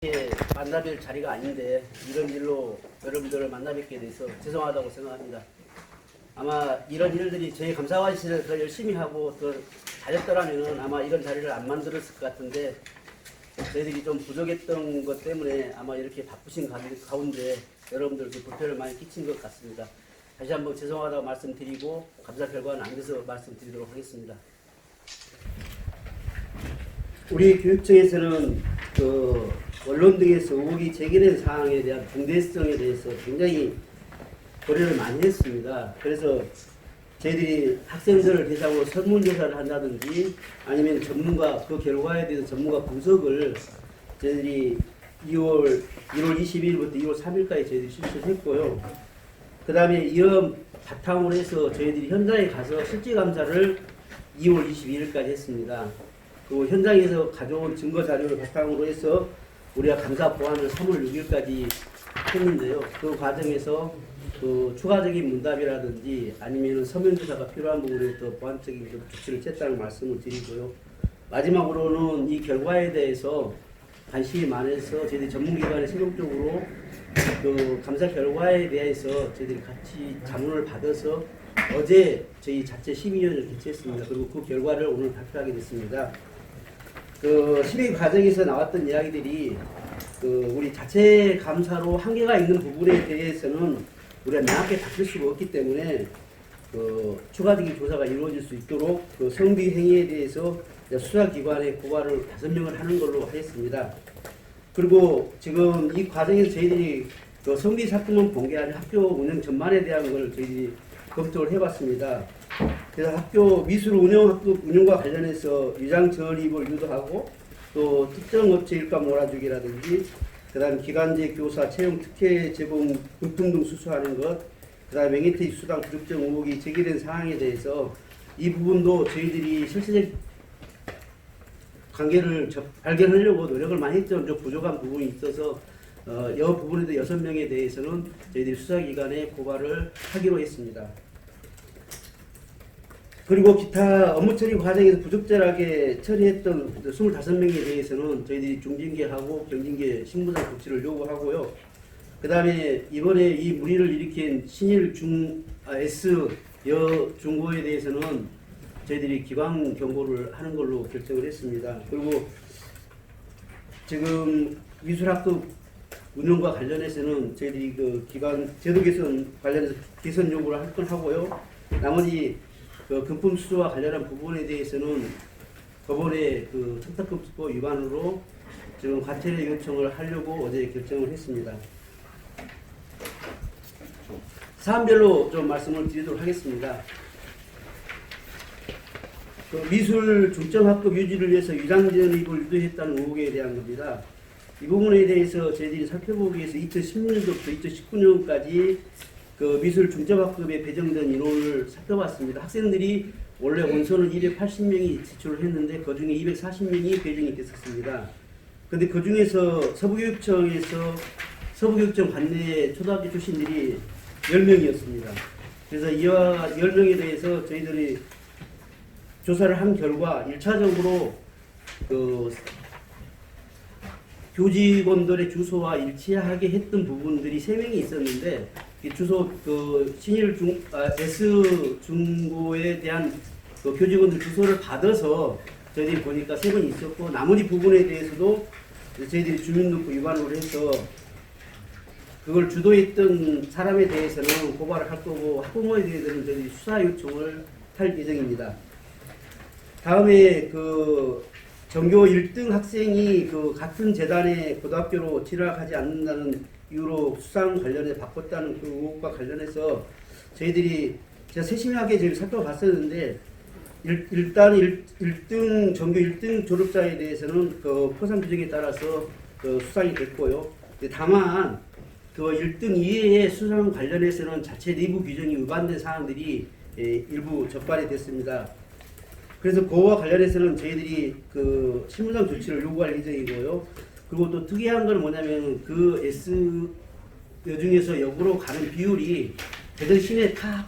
만나뵐 자리가 아닌데 이런 일로 여러분들을 만나뵙게 돼서 죄송하다고 생각합니다. 아마 이런 일들이 저희 감사관실에서 더 열심히 하고 더 잘했더라면 아마 이런 자리를 안 만들었을 것 같은데 저희들이 좀 부족했던 것 때문에 아마 이렇게 바쁘신 가운데 여러분들께 불편을 많이 끼친 것 같습니다. 다시 한번 죄송하다고 말씀드리고 감사 결과는 안 돼서 말씀드리도록 하겠습니다. 우리 교육청에서는 언론 등에서 의혹이 제기된 사항에 대한 중대성에 대해서 굉장히 고려를 많이 했습니다. 그래서 저희들이 학생들을 대상으로 설문조사를 한다든지 아니면 전문가, 그 결과에 대해서 전문가 분석을 저희들이 1월 22일부터 2월 3일까지 저희들이 실시를 했고요. 그 다음에 이런 바탕으로 해서 저희들이 현장에 가서 실제 감사를 2월 22일까지 했습니다. 그 현장에서 가져온 증거 자료를 바탕으로 해서 우리가 감사 보완을 3월 6일까지 했는데요. 그 과정에서 그 추가적인 문답이라든지 아니면 서면조사가 필요한 부분에서 보완적인 조치를 취했다는 말씀을 드리고요. 마지막으로는 이 결과에 대해서 관심이 많아서 저희들이 전문기관에 세속적으로 그 감사 결과에 대해서 저희들이 같이 자문을 받아서 어제 저희 자체 심의위원회를 개최했습니다. 그리고 그 결과를 오늘 발표하게 됐습니다. 그 심의 과정에서 나왔던 이야기들이 우리 자체 감사로 한계가 있는 부분에 대해서는 우리가 명확히 다툴 수가 없기 때문에 추가적인 조사가 이루어질 수 있도록 성비 행위에 대해서 수사기관에 고발을 5명을 하는 걸로 하겠습니다. 그리고 지금 이 과정에서 저희들이 성비 사건만 본 게 아니라 학교 운영 전반에 대한 걸 저희들이 검토를 해봤습니다. 그래서 학교 미술 운영과 관련해서 위장 전입을 유도하고 또 특정 업체 일감 몰아주기라든지 그다음 기간제 교사 채용 특혜 제공 금품 등 수수하는 것, 그다음 맹해퇴직 수당 부적정 의혹이 제기된 사항에 대해서 이 부분도 저희들이 실질적 관계를 발견하려고 노력을 많이 했지만 좀 부족한 부분이 있어서 이 부분에도 6명에 대해서는 저희들이 수사기관에 고발을 하기로 했습니다. 그리고 기타 업무 처리 과정에서 부적절하게 처리했던 25명에 대해서는 저희들이 중징계하고 경징계 신분상 조치를 요구하고요. 그 다음에 이번에 이 물의를 일으킨 신일 S 여중고에 대해서는 저희들이 기강 경고를 하는 걸로 결정을 했습니다. 그리고 지금 미술학급 운영과 관련해서는 저희들이 그 기관 제도 개선 관련해서 개선 요구를 할 건 하고요. 나머지 금품 수수와 관련한 부분에 대해서는 법원의 청탁금지법 위반으로 지금 과태료 요청을 하려고 어제 결정을 했습니다. 사안별로 좀 말씀을 드리도록 하겠습니다. 미술 중점학급 유지를 위해서 위장전입을 유도했다는 의혹에 대한 겁니다. 이 부분에 대해서 저희들이 살펴보기 위해서 2016년부터 2019년까지 미술 중점학급에 배정된 인원을 살펴봤습니다. 학생들이 원래 원서는 280명이 제출을 했는데 그 중에 240명이 배정이 됐었습니다. 그런데 그 중에서 서부교육청 관내 초등학교 출신들이 10명이었습니다. 그래서 이와 10명에 대해서 저희들이 조사를 한 결과 1차적으로 교직원들의 주소와 일치하게 했던 부분들이 3명이 있었는데 이 주소 신일 S 중고에 대한 교직원들 주소를 받아서 저희들이 보니까 3번 있었고 나머지 부분에 대해서도 저희들이 주민등록 위반으로 해서 그걸 주도했던 사람에 대해서는 고발을 할 거고 학부모에 대해서는 저희들이 수사 요청을 할 예정입니다. 다음에 전교 1등 학생이 같은 재단의 고등학교로 진학하지 않는다는 이유로 수상 관련해 바꿨다는 그 의혹과 관련해서 저희들이 제가 세심하게 저희 살펴봤었는데 일단 1등 전교 1등 졸업자에 대해서는 포상 규정에 따라서 수상이 됐고요. 다만 1등 이외의 수상 관련해서는 자체 내부 규정이 위반된 사항들이 일부 적발이 됐습니다. 그래서 그와 관련해서는 저희들이 신분상 조치를 요구할 예정이고요. 그리고 또 특이한 건 뭐냐면 S 여중에서 역으로 가는 비율이 대전 시내 타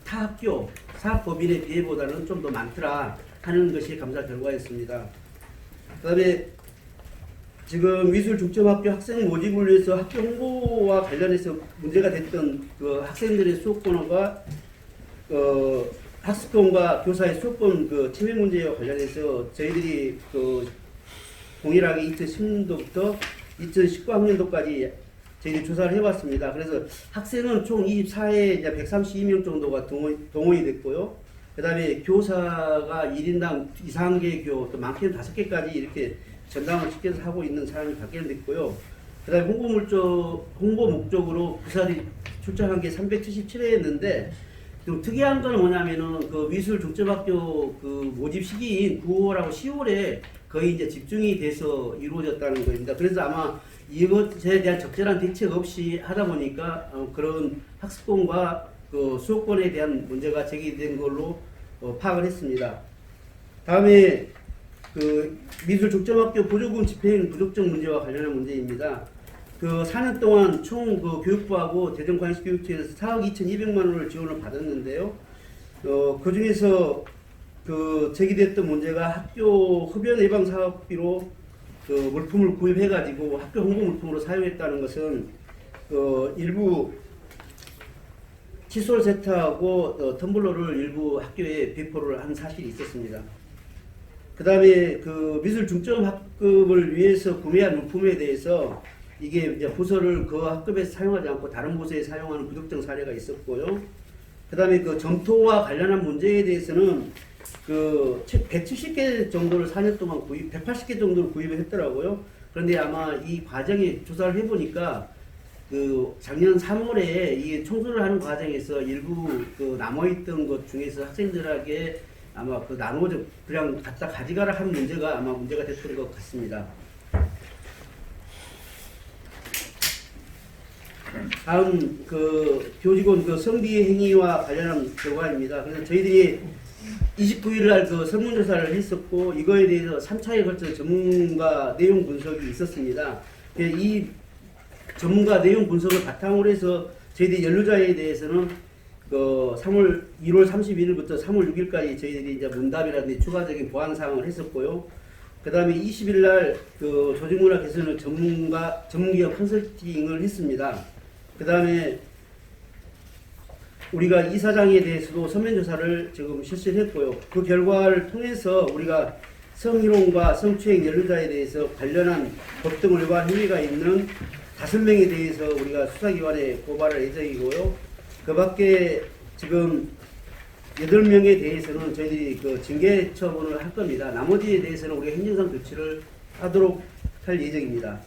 학교 사법인의 비례보다는 좀 더 많더라 하는 것이 감사 결과였습니다. 그 다음에 지금 미술중점학교 학생 모집을 위해서 학교 홍보와 관련해서 문제가 됐던 그 학생들의 수업권과 학습권과 교사의 수업권 그 침해 문제와 관련해서 저희들이 그 동일하게 2010년도부터 2019학년도까지 저희들이 조사를 해봤습니다. 그래서 학생은 총 24회 132명 정도가 동원이 됐고요. 그 다음에 교사가 1인당 2, 3개 교, 또 많게는 5개까지 이렇게 전담을 시켜서 하고 있는 사람이 발견됐고요. 그 다음에 홍보 목적으로 부사들이 출장한 게 377회였는데, 좀 특이한 건 뭐냐면은 그 미술 중점학교 그 모집 시기인 9월하고 10월에 거의 이제 집중이 돼서 이루어졌다는 겁니다. 그래서 아마 이것에 대한 적절한 대책 없이 하다 보니까 그런 학습권과 그 수업권에 대한 문제가 제기된 걸로 파악을 했습니다. 다음에 그 미술 중점학교 보조금 집행 부적정 문제와 관련한 문제입니다. 그 4년 동안 총 그 교육부하고 대전광역시교육청에서 4억 2,200만 원을 지원을 받았는데요. 그 중에서 그 제기됐던 문제가 학교 흡연 예방 사업비로 그 물품을 구입해가지고 학교 홍보 물품으로 사용했다는 것은 일부 칫솔 세트하고 텀블러를 일부 학교에 배포를 한 사실이 있었습니다. 그 다음에 그 미술 중점 학급을 위해서 구매한 물품에 대해서 이게 이제 부서를 그 학급에서 사용하지 않고 다른 부서에 사용하는 부적정 사례가 있었고요. 그 다음에 그 점토와 관련한 문제에 대해서는 그 170개 정도를 4년 동안 180개 정도를 구입을 했더라고요. 그런데 아마 이 과정에 조사를 해보니까 그 작년 3월에 이 청소를 하는 과정에서 일부 그 남아있던 것 중에서 학생들에게 아마 그 나눠서 그냥 갖다 가져가라 한 문제가 아마 문제가 됐던 것 같습니다. 다음 그 교직원 그 성비 행위와 관련한 결과입니다. 그래서 저희들이 29일 날 그 설문조사를 했었고 이거에 대해서 3차에 걸쳐 전문가 내용 분석이 있었습니다. 이 전문가 내용 분석을 바탕으로 해서 저희들이 연루자에 대해서는 그 1월 31일부터 3월 6일까지 저희들이 이제 문답이라든지 추가적인 보완 사항을 했었고요. 그 다음에 20일 날 그 조직문화 개선을 전문기업 컨설팅을 했습니다. 그 다음에 우리가 이사장에 대해서도 서면 조사를 지금 실시를 했고요. 그 결과를 통해서 우리가 성희롱과 성추행 연루자에 대해서 관련한 법 등 위반 행위가 있는 5명에 대해서 우리가 수사기관에 고발할 예정이고요. 그 밖에 지금 8명에 대해서는 저희들이 그 징계 처분을 할 겁니다. 나머지에 대해서는 우리가 행정상 조치를 하도록 할 예정입니다.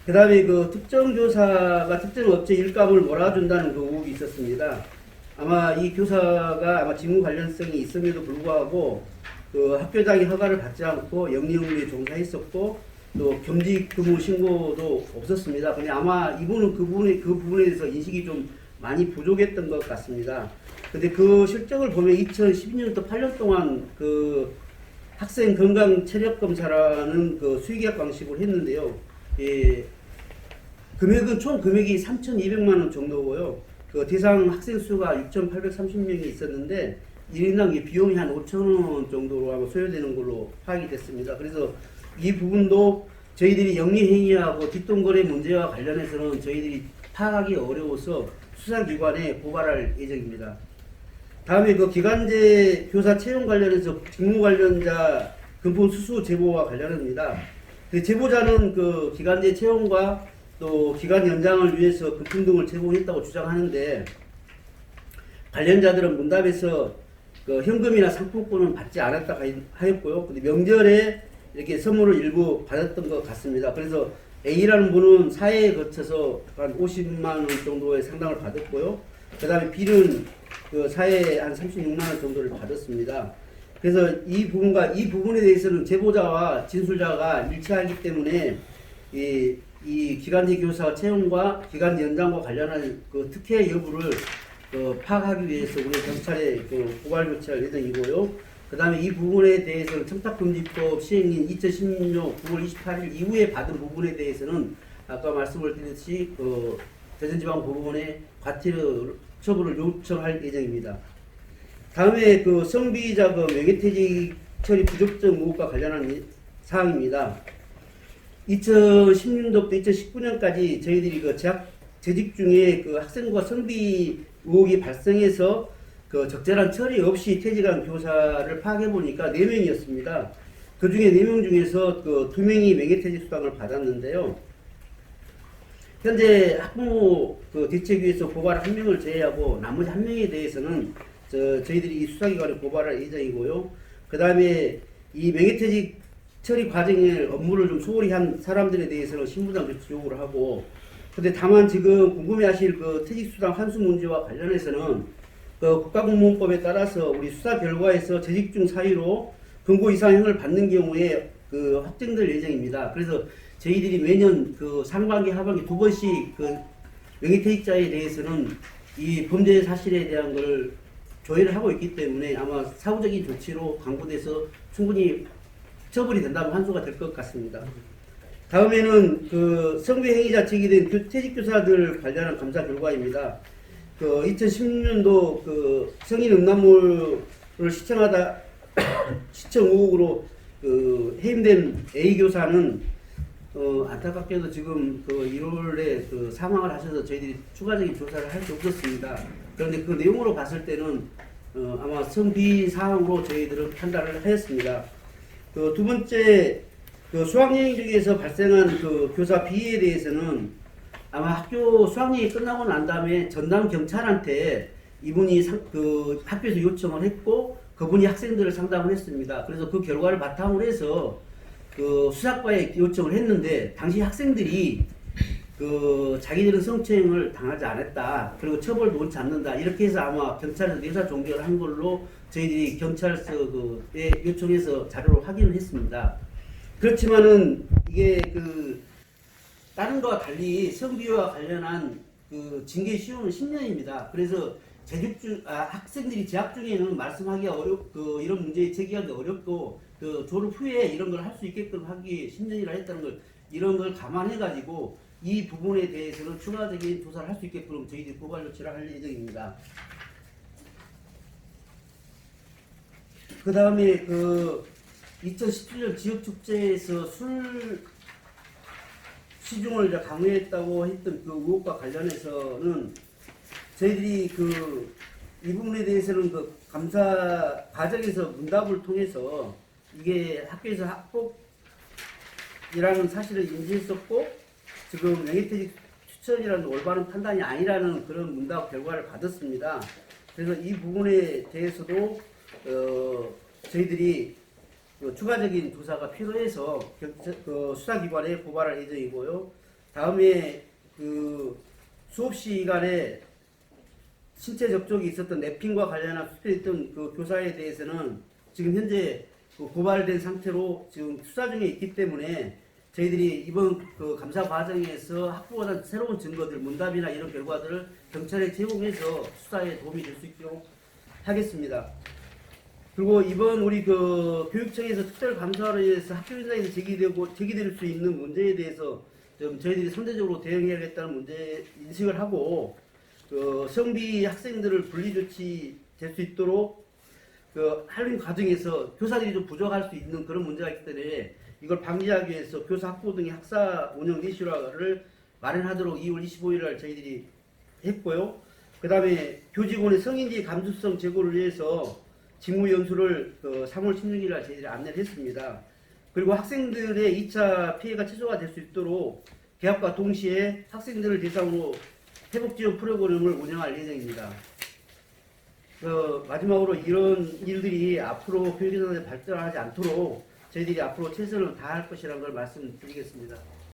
그 다음에 그 특정 교사가 특정 업체 일감을 몰아준다는 그 의혹이 있었습니다. 아마 이 교사가 아마 직무 관련성이 있음에도 불구하고 그 학교장의 허가를 받지 않고 영리업무에 종사했었고 또 겸직 근무 신고도 없었습니다. 근데 아마 이분은 그 부분에 대해서 인식이 좀 많이 부족했던 것 같습니다. 근데 그 실적을 보면 2012년부터 8년 동안 그 학생 건강 체력 검사라는 그 수의계약 방식으로 했는데요. 예, 금액은 총 금액이 3,200만 원 정도고요. 그 대상 학생 수가 6,830명이 있었는데 1인당 비용이 한 5,000원 정도로 아마 소요되는 걸로 파악이 됐습니다. 그래서 이 부분도 저희들이 영리행위하고 뒷돈거래 문제와 관련해서는 저희들이 파악하기 어려워서 수사기관에 고발할 예정입니다. 다음에 그 기간제 교사 채용 관련해서 직무 관련자 금품 수수 제보와 관련합니다. 그 제보자는 그 기간제 채용과 또 기간 연장을 위해서 금품 등을 제공했다고 주장하는데 관련자들은 문답에서 그 현금이나 상품권은 받지 않았다 하였고요. 근데 명절에 이렇게 선물을 일부 받았던 것 같습니다. 그래서 A라는 분은 4회에 거쳐서 한 50만 원 정도의 상당을 받았고요. 그 다음에 B는 그 4회에 한 36만 원 정도를 받았습니다. 그래서 이 부분에 대해서는 제보자와 진술자가 일치하기 때문에 이 기간제 교사 채용과 기간제 연장과 관련한 그 특혜 여부를 파악하기 위해서 우리 경찰에 그 고발 조치할 예정이고요. 그 다음에 이 부분에 대해서는 청탁금지법 시행인 2016년 9월 28일 이후에 받은 부분에 대해서는 아까 말씀을 드렸듯이 그 대전지방법원에 과태료 처분을 요청할 예정입니다. 다음에 그 성비자금 명예퇴직 처리 부적정 의혹과 관련한 사항입니다. 2016년도부터 2019년까지 저희들이 그 재직 중에 그 학생과 성비 의혹이 발생해서 그 적절한 처리 없이 퇴직한 교사를 파악해 보니까 4명이었습니다. 그 중에 4명 중에서 그 2명이 명예퇴직 수당을 받았는데요. 현재 학부모 그 대책위에서 고발 1명을 제외하고 나머지 1명에 대해서는 저희들이 이 수사기관에 고발할 예정이고요. 그 다음에 이 명예퇴직 처리 과정의 업무를 좀 소홀히 한 사람들에 대해서는 신분당 조치 요구를 하고, 근데 다만 지금 궁금해하실 그 퇴직수당 환수 문제와 관련해서는 그 국가공무원법에 따라서 우리 수사 결과에서 재직 중 사유로 금고 이상형을 받는 경우에 그 확정될 예정입니다. 그래서 저희들이 매년 그 상반기 하반기 2번씩 그 명예퇴직자에 대해서는 이 범죄 사실에 대한 걸 조회를 하고 있기 때문에 아마 사후적인 조치로 강구돼서 충분히 처벌이 된다면 환수가 될 것 같습니다. 다음에는 그 성비 행위자 제기된 퇴직교사들 관련한 감사 결과입니다. 그 2016년도 그 성인 음란물을 시청하다 시청 의혹으로 그 해임된 A 교사는 안타깝게도 지금 그 1월에 그 사망을 하셔서 저희들이 추가적인 조사를 할 수 없었습니다. 그런데 그 내용으로 봤을 때는 아마 성비 사항으로 저희들은 판단을 하였습니다. 그 두 번째, 그 수학여행 중에서 발생한 그 교사 비위에 대해서는 아마 학교 수학여행이 끝나고 난 다음에 전담 경찰한테 이분이 그 학교에서 요청을 했고 그분이 학생들을 상담을 했습니다. 그래서 그 결과를 바탕으로 해서 그 수사과에 요청을 했는데 당시 학생들이 그 자기들은 성추행을 당하지 않았다. 그리고 처벌도 원치 않는다. 이렇게 해서 아마 경찰에서 내사 종결을 한 걸로 저희들이 경찰서에 요청해서 자료를 확인을 했습니다. 그렇지만은 이게 그 다른 거와 달리 성비위와 관련한 그 징계 시효는 10년입니다. 그래서 학생들이 재학 중에는 말씀하기가 이런 문제 제기하기 어렵고 그 졸업 후에 이런 걸 할 수 있게끔 하기 10년이라 했다는 걸 이런 걸 감안해 가지고 이 부분에 대해서는 추가적인 조사를 할 수 있게끔 저희들이 고발 조치를 할 예정입니다. 그 다음에 그 2017년 지역축제에서 술 시중을 강요했다고 했던 그 의혹과 관련해서는 저희들이 이 부분에 대해서는 그 감사 과정에서 문답을 통해서 이게 학교에서 학폭이라는 사실을 인지했었고 지금 명예퇴직 추천이라는 올바른 판단이 아니라는 그런 문답 결과를 받았습니다. 그래서 이 부분에 대해서도 저희들이 추가적인 조사가 필요해서 수사기관에 고발할 예정이고요. 다음에 그 수업 시간에 신체 접촉이 있었던 랩핑과 관련한 수술했던 그 교사에 대해서는 지금 현재 고발된 상태로 지금 수사 중에 있기 때문에 저희들이 이번 그 감사 과정에서 학부모단 새로운 증거들, 문답이나 이런 결과들을 경찰에 제공해서 수사에 도움이 될 수 있도록 하겠습니다. 그리고 이번 우리 그 교육청에서 특별 감사로 인해서 학교 현장에서 제기될 수 있는 문제에 대해서 좀 저희들이 선제적으로 대응해야겠다는 문제 인식을 하고 그 성비 학생들을 분리 조치 될 수 있도록 그 하는 과정에서 교사들이 좀 부족할 수 있는 그런 문제가 있기 때문에 이걸 방지하기 위해서 교사 학부 등의 학사 운영 내실화를 마련하도록 2월 25일 날 저희들이 했고요. 그 다음에 교직원의 성인지 감수성 제고를 위해서 직무연수를 3월 16일 날 저희들이 안내를 했습니다. 그리고 학생들의 2차 피해가 최소화될 수 있도록 개학과 동시에 학생들을 대상으로 회복지원 프로그램을 운영할 예정입니다. 마지막으로 이런 일들이 앞으로 교육산업에 발전하지 않도록 저희들이 앞으로 최선을 다할 것이라는 걸 말씀드리겠습니다.